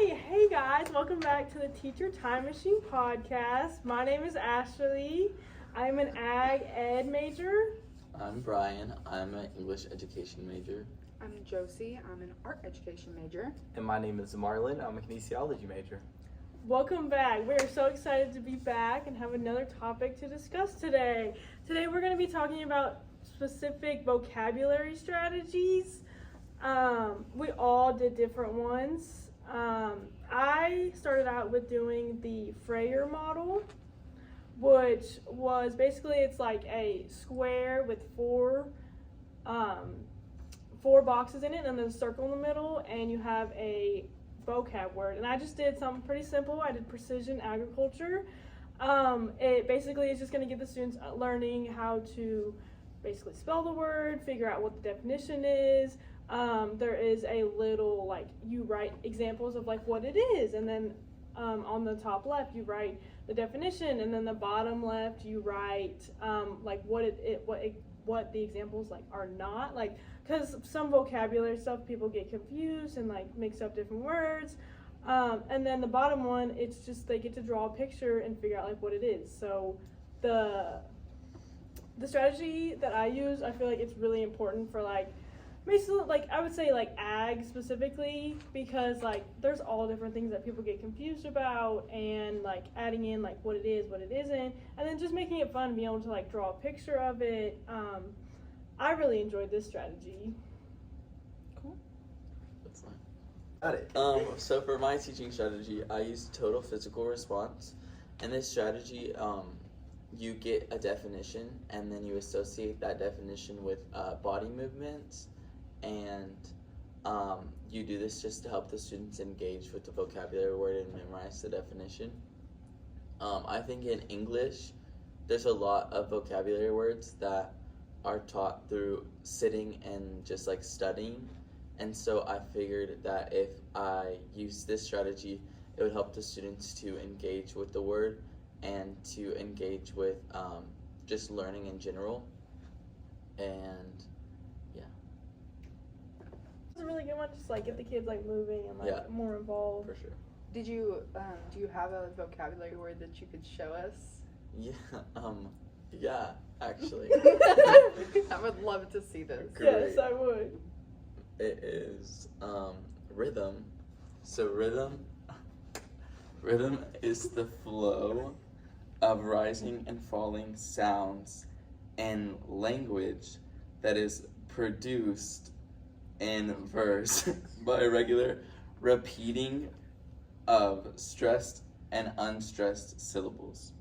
Hey guys, welcome back to the Teacher Time Machine podcast. My name is Ashley. I'm an ag ed major. I'm Brian. I'm an English education major. I'm Josie. I'm an art education major. And my name is Marlon. I'm a kinesiology major. Welcome back. We are so excited to be back and have another topic to discuss today. Today we're going to be talking about specific vocabulary strategies. We all did different ones. I started out with doing the Freyer model, which was basically it's like a square with four boxes in it and then a circle in the middle, and you have a vocab word. And I just did something pretty simple. I did precision agriculture. It basically is just going to get the students learning how to basically spell the word, figure out what the definition is. There is a little, like, you write examples of like what it is, and then on the top left you write the definition, and then the bottom left you write like what the examples like are not, like, because some vocabulary stuff people get confused and like mix up different words, and then the bottom one, it's just they get to draw a picture and figure out like what it is. So the strategy that I use, I feel like it's really important for like basically, like, I would say, like, ag specifically, because, like, there's all different things that people get confused about, and, like, adding in, like, what it is, what it isn't, and then just making it fun, being able to, like, draw a picture of it. I really enjoyed this strategy. Cool. That's fine. Got it. So for my teaching strategy, I use total physical response. And this strategy, you get a definition, and then you associate that definition with body movements. And you do this just to help the students engage with the vocabulary word and memorize the definition. I think in English, there's a lot of vocabulary words that are taught through sitting and just like studying. And so I figured that if I use this strategy, it would help the students to engage with the word and to engage with just learning in general. And It's a really good one, just, like, get the kids, like, moving and, like, more involved. for sure. Did you do you have a vocabulary word that you could show us? Yeah, actually. I would love to see this. Great. Yes, I would. It is rhythm. So rhythm is the flow of rising and falling sounds in language that is produced in verse by regular repeating of stressed and unstressed syllables.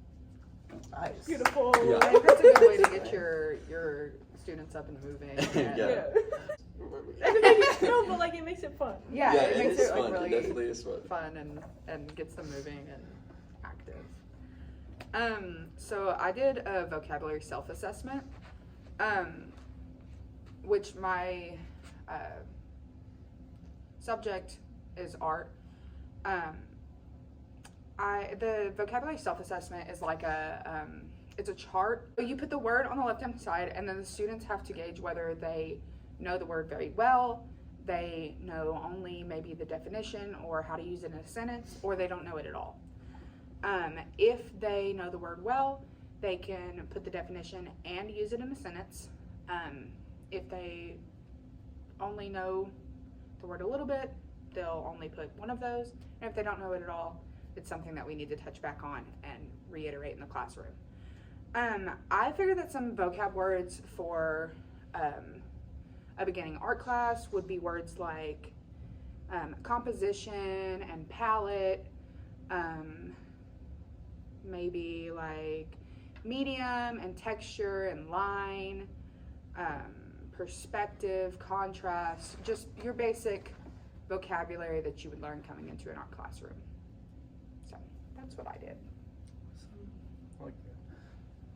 Nice. Beautiful. Yeah. I think that's a good way to get your students up and moving. And Yeah. No, but, like, it makes it fun. Yeah, it makes is it like fun. really It definitely is fun. and gets them moving and active. So I did a vocabulary self-assessment, which my subject is art. The vocabulary self-assessment is like it's a chart. You put the word on the left-hand side, and then the students have to gauge whether they know the word very well, they know only maybe the definition or how to use it in a sentence, or they don't know it at all. If they know the word well, they can put the definition and use it in a sentence. If they only know the word a little bit, they'll only put one of those. And if they don't know it at all, it's something that we need to touch back on and reiterate in the classroom. I figured that some vocab words for a beginning art class would be words like composition and palette, maybe like medium and texture and line, perspective, contrast, just your basic vocabulary that you would learn coming into an art classroom. So that's what I did.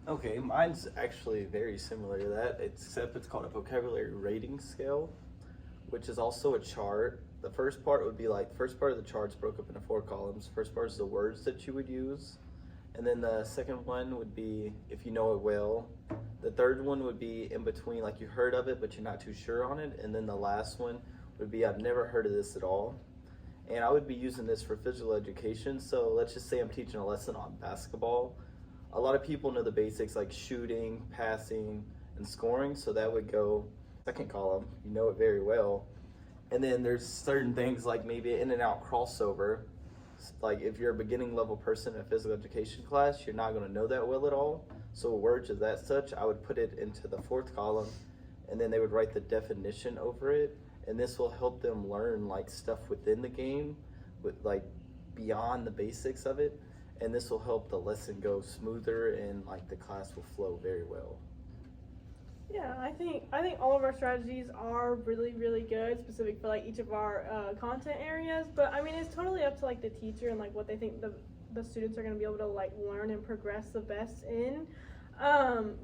Okay, mine's actually very similar to that, except it's called a vocabulary rating scale, which is also a chart. The first part would be like, the first part of the chart's broke up into 4 columns. First part is the words that you would use. And then the second one would be if you know it well. The third one would be in between, like you heard of it, but you're not too sure on it. And then the last one would be I've never heard of this at all. And I would be using this for physical education. So let's just say I'm teaching a lesson on basketball. A lot of people know the basics like shooting, passing, and scoring. So that would go second column. You know it very well. And then there's certain things like maybe an in and out crossover. Like if you're a beginning level person in a physical education class, you're not going to know that well at all. So words as that such, I would put it into the fourth column, and then they would write the definition over it. And this will help them learn like stuff within the game, with like beyond the basics of it. And this will help the lesson go smoother, and like the class will flow very well. Yeah, I think all of our strategies are really, really good, specific for like each of our content areas. But I mean, it's totally up to like the teacher and like what they think the students are going to be able to like learn and progress the best in.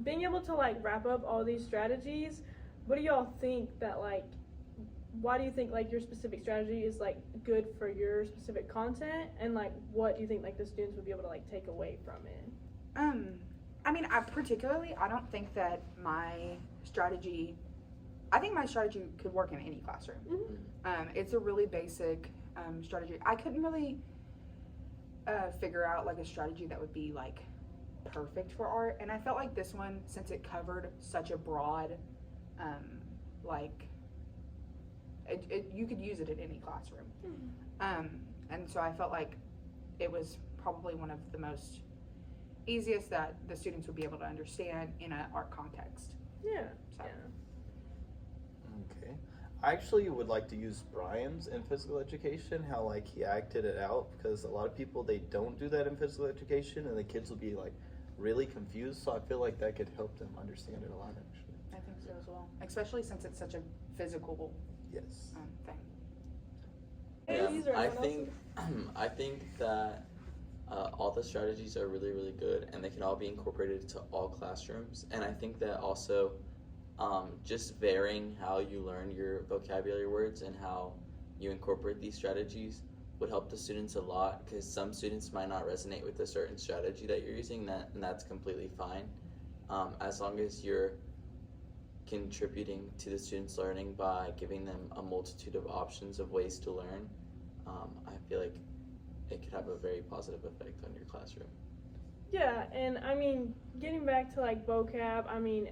Being able to like wrap up all these strategies, what do y'all think that like? Why do you think like your specific strategy is like good for your specific content, and like what do you think like the students would be able to like take away from it? I mean, I don't think that my strategy could work in any classroom. Mm-hmm. It's a really basic strategy. I couldn't really figure out like a strategy that would be like perfect for art, and I felt like this one, since it covered such a broad like you could use it in any classroom. Mm-hmm. And so I felt like it was probably one of the most easiest that the students would be able to understand in an art context. Yeah. So. Okay. I actually would like to use Brian's in physical education, how like he acted it out, because a lot of people, they don't do that in physical education, and the kids will be like really confused. So I feel like that could help them understand it a lot, actually. I think so as well, especially since it's such a physical Yes. thing. Yeah, These are I everyone think I think that all the strategies are really, really good, and they can all be incorporated into all classrooms. And I think that also just varying how you learn your vocabulary words and how you incorporate these strategies would help the students a lot, because some students might not resonate with a certain strategy that you're using, and that's completely fine, as long as you're contributing to the students' learning by giving them a multitude of options of ways to learn. I feel like it could have a very positive effect on your classroom. Yeah, and I mean, getting back to like vocab, I mean,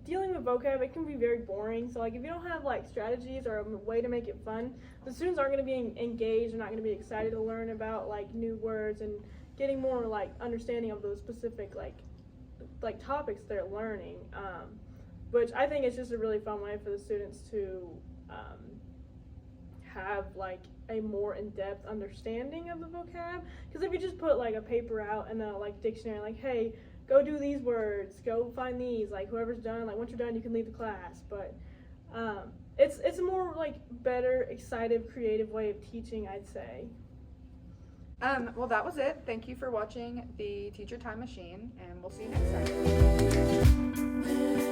dealing with vocab, it can be very boring. So like if you don't have like strategies or a way to make it fun, the students aren't going to be engaged. They're not going to be excited to learn about like new words and getting more like understanding of those specific like topics they're learning. Which I think is just a really fun way for the students to have like a more in-depth understanding of the vocab. Because if you just put like a paper out and a like dictionary, like, hey, go do these words, go find these, like whoever's done, like once you're done you can leave the class. But it's a more like better, excited, creative way of teaching, I'd say. Well, that was it. Thank you for watching the Teacher Time Machine, and we'll see you next time.